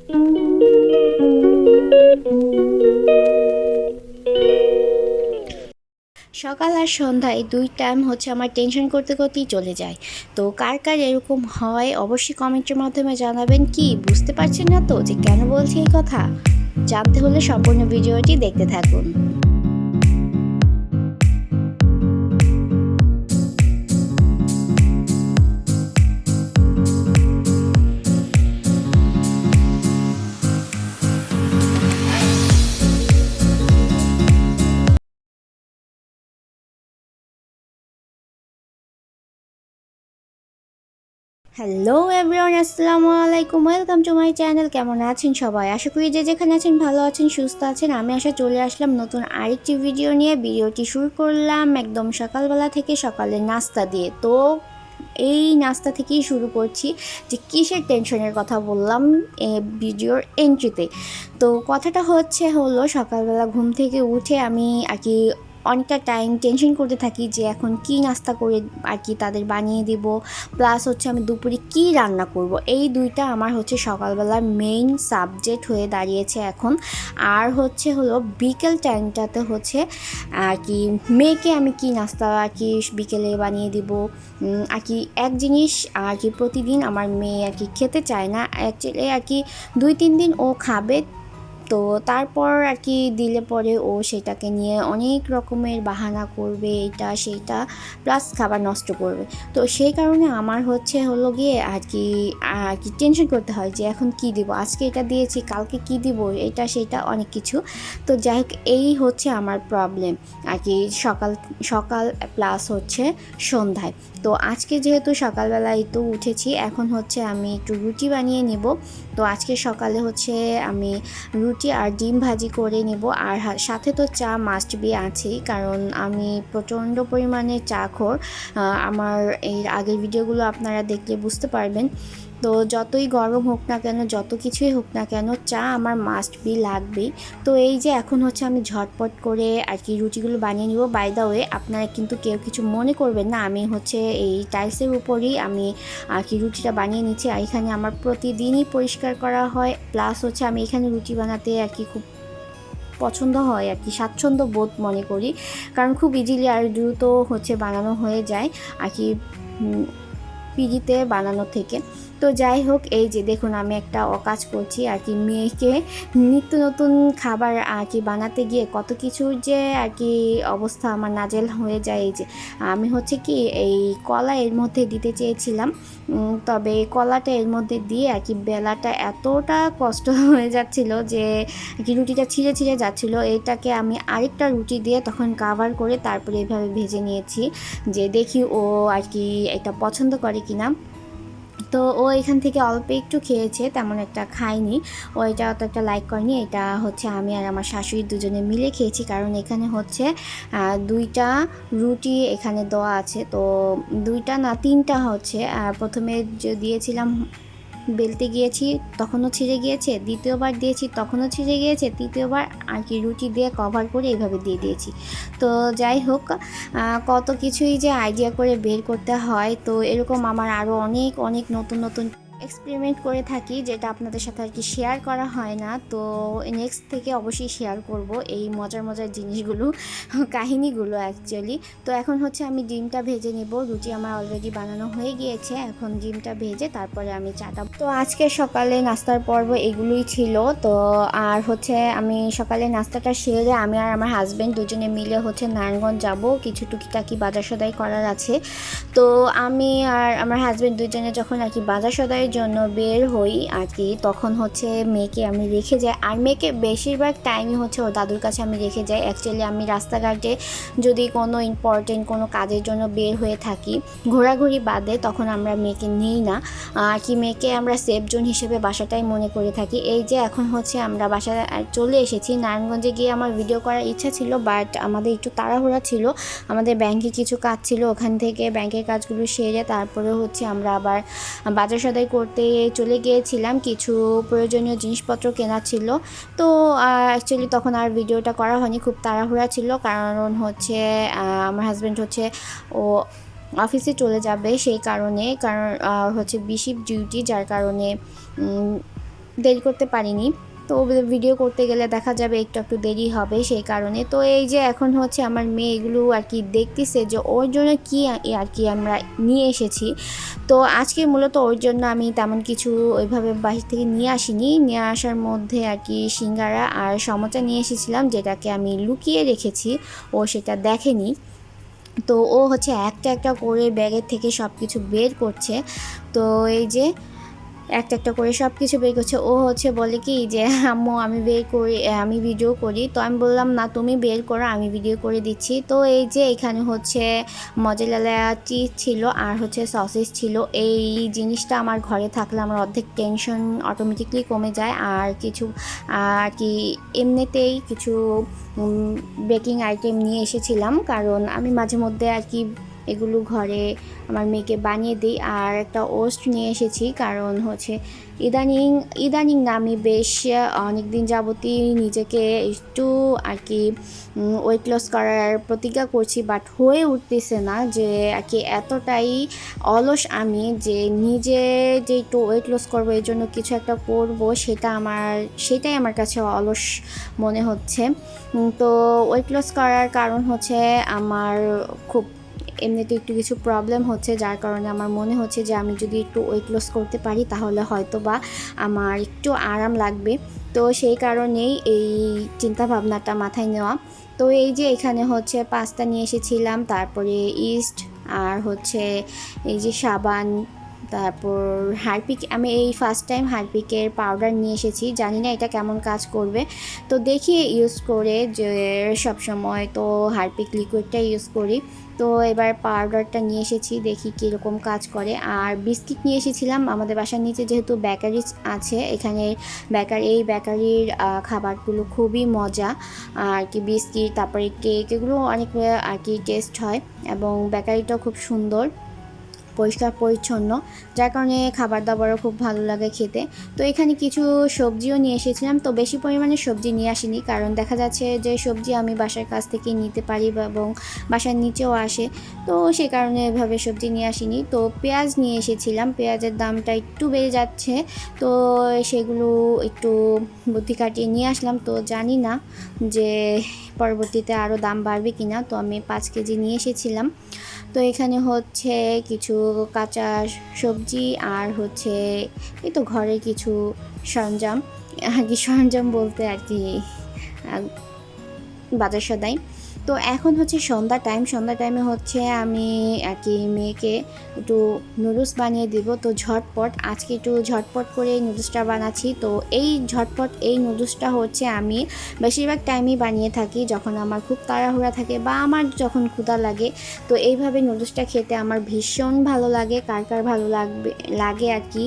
সকাল আর সন্ধ্যায় দুই টাইম হচ্ছে আমার টেনশন করতে করতেই চলে যায়। তো কার কার এরকম হয় অবশ্যই কমেন্টের মাধ্যমে জানাবেন। কি বুঝতে পারছেন না তো যে কেন বলছি এই কথা? জানতে হলে সম্পূর্ণ ভিডিওটি দেখতে থাকুন। হ্যালো এভরিওয়ান, আসসালামু আলাইকুম, ওয়েলকাম টু মাই চ্যানেল। কেমন আছেন সবাই? আশা করি যে যেখানে আছেন ভালো আছেন, সুস্থ আছেন। আমি চলে আসলাম নতুন আরেকটি ভিডিও নিয়ে। ভিডিওটি শুরু করলাম একদম সকালবেলা থেকে, সকালের নাস্তা দিয়ে। তো এই নাস্তা থেকেই শুরু করছি যে কিসের টেনশনের কথা বললাম ভিডিওর এন্ট্রিতে। তো কথাটা হলো সকালবেলা ঘুম থেকে উঠে আমি আর কি অনেকটা টাইম টেনশন করতে থাকি যে এখন কি নাস্তা করে আর কি তাদের বানিয়ে দিব, প্লাস হচ্ছে আমি দুপুরে কি রান্না করব। এই দুইটা আমার হচ্ছে সকালবেলার মেইন সাবজেক্ট হয়ে দাঁড়িয়েছে এখন। আর হলো বিকেল টাইমটাতে হচ্ছে আর কি মেয়েকে আমি কি নাস্তা আর কি বিকেলে বানিয়ে দিব। আর কি এক জিনিস আর কি প্রতিদিন আমার মেয়ে আর কি খেতে চায় না অ্যাকচুয়ালি, আর কি 2-3 দিন ও খাবে। তো তারপর আর কি দিলে পরে ও সেটাকে নিয়ে অনেক রকমের বাহানা করবে, এইটা সেইটা, প্লাস খাবার নষ্ট করবে। তো সেই কারণে আমার হলো গিয়ে আর কি টেনশন করতে হয় যে এখন কি দিব, আজকে এটা দিয়েছি কালকে কি দিব, এটা সেটা অনেক কিছু। তো যাই হোক, এই হচ্ছে আমার প্রবলেম আর কি সকাল সকাল প্লাস হচ্ছে সন্ধ্যায়। তো আজকে যেহেতু সকালবেলায় তো উঠেছি, এখন হচ্ছে আমি একটু রুটি বানিয়ে নেব। তো আজকে সকালে হচ্ছে আমি রুটি আর ডিম ভাজি করে নেব। আর সাথে তো চা মাস্ট বি আছেই, কারণ আমি প্রচণ্ড পরিমাণে চা খোর। আমার এর আগের ভিডিওগুলো আপনারা দেখলে বুঝতে পারবেন। তো যতই গরম হোক না কেন, যত কিছুই হোক না কেন, চা আমার মাস্ট বি লাগবেই। তো এই যে এখন হচ্ছে আমি ঝটপট করে আর কি রুটিগুলো বানিয়ে নিব। বাই দ্য ওয়ে, আপনারা কিন্তু কেউ কিছু মনে করবেন না, আমি হচ্ছে এই টাইলসের উপরেই আমি আর কি রুটিটা বানিয়ে নিচ্ছি। আর এখানে আমার প্রতিদিনই পরিষ্কার করা হয়, প্লাস হচ্ছে আমি এখানে রুটি বানাতে আর কি খুব পছন্দ হয় আর কি, স্বাচ্ছন্দ্য বোধ মনে করি, কারণ খুব ইজিলি আর দ্রুত হচ্ছে বানানো হয়ে যায় আর কি পিজিতে বানানো থেকে। তো যাই হোক, এই যে দেখুন আমি একটা অকাজ করছি আর কি, মেয়েকে নিত্য নতুন খাবার আর কি বানাতে গিয়ে কত কিছুর যে আর কি অবস্থা আমার নাজেল হয়ে যায়। এই যে আমি হচ্ছে কি এই কলা এর মধ্যে দিতে চেয়েছিলাম, তবে কলাটা এর মধ্যে দিয়ে আর কি বেলাটা এতটা কষ্ট হয়ে যাচ্ছিল যে আর কি রুটিটা ছিঁড়ে ছিঁড়ে যাচ্ছিল। এটাকে আমি আরেকটা রুটি দিয়ে তখন কাভার করে তারপরে এভাবে ভেজে নিয়েছি, যে দেখি ও আর কি এটা পছন্দ করে কিনা। তো ও এখান থেকে অল্প একটু খেয়েছে, তেমন একটা খায়নি। ও এটা অত একটা লাইক করেনি। এটা হচ্ছে আমি আর আমার শাশুড়ি দুজনে মিলে খেয়েছি, কারণ এখানে হচ্ছে 2টা রুটি এখানে দেওয়া আছে। তো 2টা না 3টা হচ্ছে, প্রথমে যে দিয়েছিলাম বেলতে গিয়েছি তখনও ছিঁড়ে গিয়েছে, দ্বিতীয়বার দিয়েছি তখনও ছিঁড়ে গিয়েছে, তৃতীয়বার আর কি রুটি দিয়ে কভার করে এইভাবে দিয়ে দিয়েছি। তো যাই হোক, কত কিছুই যে আইডিয়া করে বের করতে হয়। তো এরকম আমার আরও অনেক অনেক নতুন নতুন এক্সপেরিমেন্ট করে থাকি, যেটা আপনাদের সাথে আর কি শেয়ার করা হয় না। তো নেক্সট থেকে অবশ্যই শেয়ার করব এই মজার মজার জিনিসগুলো, কাহিনীগুলো অ্যাকচুয়ালি। তো এখন হচ্ছে আমি ডিমটা ভেজে নেব। রুটি আমার অলরেডি বানানো হয়ে গিয়েছে, এখন ডিমটা ভেজে তারপরে আমি চাটা। তো আজকে সকালে নাস্তার পর্ব এগুলোই ছিল। তো আর হচ্ছে আমি সকালে নাস্তাটা সেরে আমি আর আমার হাজব্যান্ড দুজনে মিলে হচ্ছে নারায়ণগঞ্জ যাব, কিছু টুকিটাকি বাজার সদাই করার আছে। তো আমি আর আমার হাজব্যান্ড দুজনে যখন আর কি বাজার সদাইয়ের জন্য বের হই আর কি, তখন হচ্ছে মেয়েকে আমি রেখে যাই। আর মেয়েকে বেশিরভাগ টাইমই হচ্ছে ওর দাদুর কাছে আমি রেখে যাই। অ্যাকচুয়ালি আমি রাস্তাঘাটে যদি কোনো ইম্পর্টেন্ট কোনো কাজের জন্য বের হয়ে থাকি, ঘোরাঘুরি বাদে, তখন আমরা মেয়েকে নিই না আর কি। মেয়েকে আমরা সেফ জোন হিসেবে বাসাটাই মনে করে থাকি। এই যে এখন হচ্ছে আমরা বাসায় চলে এসেছি। নারায়ণগঞ্জে গিয়ে আমার ভিডিও করার ইচ্ছা ছিল, বাট আমাদের একটু তাড়াহুড়া ছিল, আমাদের ব্যাংকে কিছু কাজ ছিল, ওখান থেকে ব্যাংকের কাজগুলো সেরে তারপরে হচ্ছে আমরা আবার বাজার সদাই করতে চলে গিয়েছিলাম, কিছু প্রয়োজনীয় জিনিসপত্র কেনা ছিল। তো অ্যাকচুয়ালি তখন আর ভিডিওটা করা হয়নি, খুব তাড়াহুড়া ছিল, কারণ হচ্ছে আমার হাজব্যান্ড হচ্ছে ও অফিসে চলে যাবে সেই কারণে, কারণ হচ্ছে বিশিপ ডিউটি, যার কারণে দেরি করতে পারিনি। তো ভিডিও করতে গেলে দেখা যাবে একটু একটু দেরি হবে, সেই কারণে। তো এই যে এখন হচ্ছে আমার মেয়ে এগুলো আর কি দেখতেছে যে ওর জন্য কি আর কি আমরা নিয়ে এসেছি। তো আজকে মূলত ওর জন্য আমি তেমন কিছু ওইভাবে বাহির থেকে নিয়ে আসিনি। নিয়ে আসার মধ্যে আর কি সিঙ্গারা আর সমোসা নিয়ে এসেছিলাম, যেটাকে আমি লুকিয়ে রেখেছি, ও সেটা দেখেনি। তো ও হচ্ছে একটা একটা করে ব্যাগের থেকে সব কিছু বের করছে। তো এই যে একটা একটা করে সব কিছু বের করছে। ও হচ্ছে বলে কি যে আম্মু আমি বের করি, আমি ভিডিও করি। তো আমি বললাম না, তুমি বের করো, আমি ভিডিও করে দিচ্ছি। তো এই যে এখানে হচ্ছে মজারেলা চিজ ছিল আর হচ্ছে সসেস ছিল। এই জিনিসটা আমার ঘরে থাকলে আমার অর্ধেক টেনশন অটোমেটিকলি কমে যায়। আর কিছু আর কি এমনিতেই কিছু বেকিং আইটেম নিয়ে এসেছিলাম, কারণ আমি মাঝে মধ্যে আর কি এগুলো ঘরে আমার মেয়েকে বানিয়ে দিই। আর একটা ওস্ট নিয়ে এসেছি, কারণ হচ্ছে ইদানিং না, আমি বেশ অনেক দিন যাবতই নিজেকে একটু আর কি ওয়েট লস করার প্রতিজ্ঞা করছি, বাট হয়ে উঠতেছে না। যে আর কি এতটাই অলস আমি যে নিজে যে একটু ওয়েট লস করবো, এর জন্য কিছু একটা করব, সেটাই আমার কাছে অলস মনে হচ্ছে। তো ওয়েট লস করার কারণ হচ্ছে আমার খুব এমনিতে একটু কিছু প্রবলেম হচ্ছে, যার কারণে আমার মনে হচ্ছে যে আমি যদি একটু ওয়েট লস করতে পারি তাহলে হয়তো বা আমার একটু আরাম লাগবে। তো সেই কারণেই এই চিন্তা ভাবনাটা মাথায় নেওয়া। তো এই যে এখানে হচ্ছে পাস্তা নিয়ে এসেছিলাম, তারপরে ইস্ট আর হচ্ছে এই যে সাবান, তারপর হারপিক। আমি এই ফার্স্ট টাইম হারপিকের পাউডার নিয়ে এসেছি, জানি না এটা কেমন কাজ করবে। তো দেখি ইউজ করে, যে সবসময় তো হারপিক লিকুইডটা ইউজ করি। তো এবার পাউডারটা নিয়ে এসেছি, দেখি কীরকম কাজ করে। আর বিস্কিট নিয়ে এসেছিলাম, আমাদের বাসার নিচে যেহেতু বেকারি আছে, এখানে এই বেকারির খাবারগুলো খুবই মজা। আর কি বিস্কিট, তারপরে কেক, এগুলো অনেক আর কি টেস্ট হয়, এবং বেকারিটাও খুব সুন্দর, পরিষ্কার পরিচ্ছন্ন, যার কারণে খাবার দাবারও খুব ভালো লাগে খেতে। তো এখানে কিছু সবজিও নিয়ে এসেছিলাম। তো বেশি পরিমাণে সবজি নিয়ে আসিনি, কারণ দেখা যাচ্ছে যে সবজি আমি বাসার কাছ থেকে নিতে পারি এবং বাসার নিচেও আসে। তো সে কারণে এভাবে সবজি নিয়ে আসিনি। তো পেঁয়াজ নিয়ে এসেছিলাম, পেঁয়াজের দামটা একটু বেড়ে যাচ্ছে, তো সেগুলো একটু বুদ্ধি কাটিয়ে নিয়ে আসলাম। তো জানি না যে পরবর্তীতে আরও দাম বাড়বে কিনা। তো আমি 5 কেজি নিয়ে এসেছিলাম। তো এখানে হচ্ছে কিছু কাঁচা সবজি আর হচ্ছে এই তো ঘরের কিছু সরঞ্জাম, আর কি সরঞ্জাম বলতে আর কি বাজার সদাই। তো এখন হচ্ছে সন্ধ্যা টাইমে হচ্ছে আমি আর কি মেয়েকে একটু নুডলস বানিয়ে দিব। তো আজকে একটু ঝটপট করে নুডলসটা বানাচ্ছি। তো এই এই নুডলসটা হচ্ছে আমি বেশিরভাগ টাইমই বানিয়ে থাকি যখন আমার খুব তাড়াহুড়া থাকে বা আমার যখন ক্ষুধা লাগে। তো এইভাবে নুডলসটা খেতে আমার ভীষণ ভালো লাগে। কার ভালো লাগে আর কি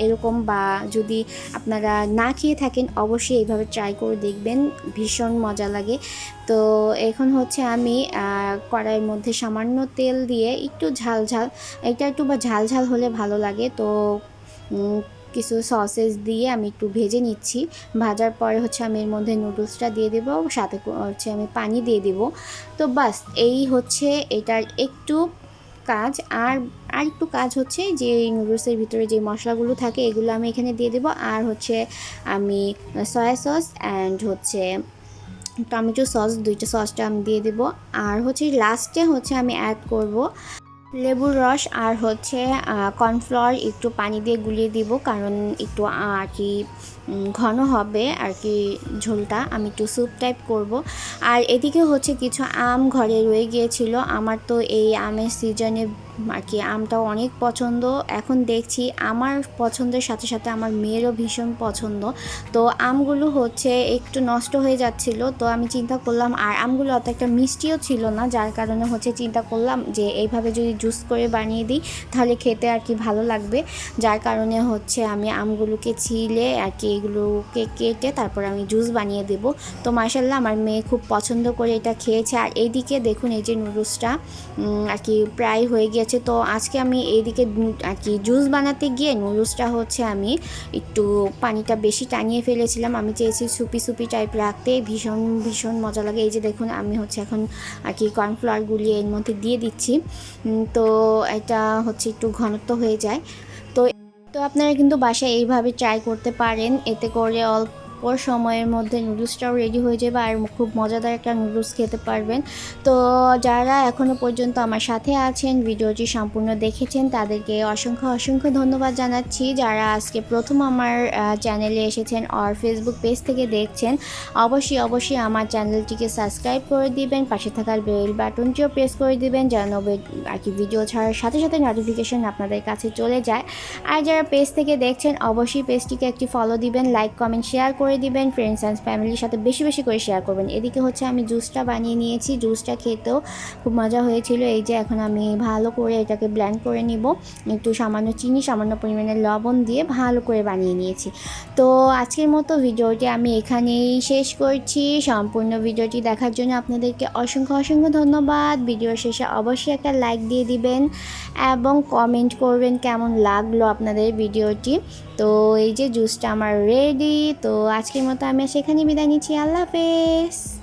এরকম, বা যদি আপনারা না খেয়ে থাকেন অবশ্যই এইভাবে ট্রাই করে দেখবেন, ভীষণ মজা লাগে। তো এখন হচ্ছে আমি কড়াইয়ের মধ্যে সামান্য তেল দিয়ে একটু এটা একটু বা ঝাল হলে ভালো লাগে। তো কিছু সসেস দিয়ে আমি একটু ভেজে নিচ্ছি। ভাজার পরে হচ্ছে আমি এর মধ্যে নুডলসটা দিয়ে দেবো, সাথে হচ্ছে আমি পানি দিয়ে দেবো। তো বাস এই হচ্ছে এটার একটু কাজ। আর একটু কাজ হচ্ছে যে নুডলসের ভিতরে যে মশলাগুলো থাকে এগুলো আমি এখানে দিয়ে দেবো। আর হচ্ছে আমি সয়া সস অ্যান্ড হচ্ছে টমেটো সস, দুইটা সসটা আমি দিয়ে দেবো। আর হচ্ছে লাস্টে হচ্ছে আমি অ্যাড করব লেবুর রস আর হচ্ছে কর্নফ্লাওয়ার একটু পানি দিয়ে গুলিয়ে দিব, কারণ একটু আর কি ঘন হবে আর কি ঝোলটা, আমি একটু স্যুপ টাইপ করব। আর এদিকে হচ্ছে কিছু আম ঘরে রয়ে গিয়েছিল। আমার তো এই আমের সিজনে আর কি আমটাও অনেক পছন্দ। এখন দেখছি আমার পছন্দের সাথে সাথে আমার মেয়েরও ভীষণ পছন্দ। তো আমগুলো হচ্ছে একটু নষ্ট হয়ে যাচ্ছিল। তো আমি চিন্তা করলাম, আর আমগুলো অত একটা মিষ্টিও ছিল না, যার কারণে হচ্ছে চিন্তা করলাম যে এইভাবে যদি জুস করে বানিয়ে দিই তাহলে খেতে আর কি ভালো লাগবে। যার কারণে হচ্ছে আমি আমগুলোকে ছিলে আর কি এগুলোকে কেটে তারপর আমি জুস বানিয়ে দেব। তো মাশাআল্লাহ আমার মেয়ে খুব পছন্দ করে এটা খেয়েছে। আর এইদিকে দেখুন এই যে নুডলসটা আর কি প্রায় হয়ে গিয়েছে। তো আজকে আমি এইদিকে আর কি জুস বানাতে গিয়ে নুডলসটা হচ্ছে আমি একটু পানিটা বেশি টানিয়ে ফেলেছিলাম। আমি চেয়েছি সুপি টাইপ রাখতে, ভীষণ মজা লাগে। এই যে দেখুন আমি হচ্ছে এখন আর কি কর্নফ্লাওয়ার গুলিয়ে এর মধ্যে দিয়ে দিচ্ছি। তো এটা হচ্ছে একটু ঘনত্ব হয়ে যায়। তো তো আপনারা কিন্তু বাসায় এইভাবে ট্রাই করতে পারেন, এতে করে অল্প সময়ের মধ্যে নুডলসটাও রেডি হয়ে যাবে আর খুব মজাদার একটা নুডলস খেতে পারবেন। তো যারা এখনও পর্যন্ত আমার সাথে আছেন, ভিডিওটি সম্পূর্ণ দেখেছেন, তাদেরকে অসংখ্য ধন্যবাদ জানাচ্ছি। যারা আজকে প্রথম আমার চ্যানেলে এসেছেন আর ফেসবুক পেজ থেকে দেখছেন, অবশ্যই আমার চ্যানেলটিকে সাবস্ক্রাইব করে দিবেন, পাশে থাকার বেল বাটনটিও প্রেস করে দিবেন যেন আর কি ভিডিও ছাড়ার সাথে নোটিফিকেশন আপনাদের কাছে চলে যায়। আর যারা পেজ থেকে দেখছেন, অবশ্যই পেজটিকে একটি ফলো দিবেন, লাইক কমেন্ট শেয়ার করে দিবেন, ফ্রেন্ডস অ্যান্ড ফ্যামিলির সাথে বেশি করে শেয়ার করবেন। এদিকে হচ্ছে আমি জুসটা বানিয়ে নিয়েছি, জুসটা খেতেও খুব মজা হয়েছিল। এই যে এখন আমি ভালো করে এটাকে ব্লেন্ড করে নিব, একটু সামান্য চিনি, সামান্য পরিমাণে লবণ দিয়ে ভালো করে বানিয়ে নিয়েছি। তো আজকের মতো ভিডিওটি আমি এখানেই শেষ করছি। সম্পূর্ণ ভিডিওটি দেখার জন্য আপনাদেরকে অসংখ্য ধন্যবাদ। ভিডিওর শেষে অবশ্যই একটা লাইক দিয়ে দিবেন এবং কমেন্ট করবেন কেমন লাগলো আপনাদের ভিডিওটি। তো এই যে জুসটা আমার রেডি। তো আজকের মতো আমি সেখানে বিদায় নিচ্ছি। আল্লাহ হাফেজ।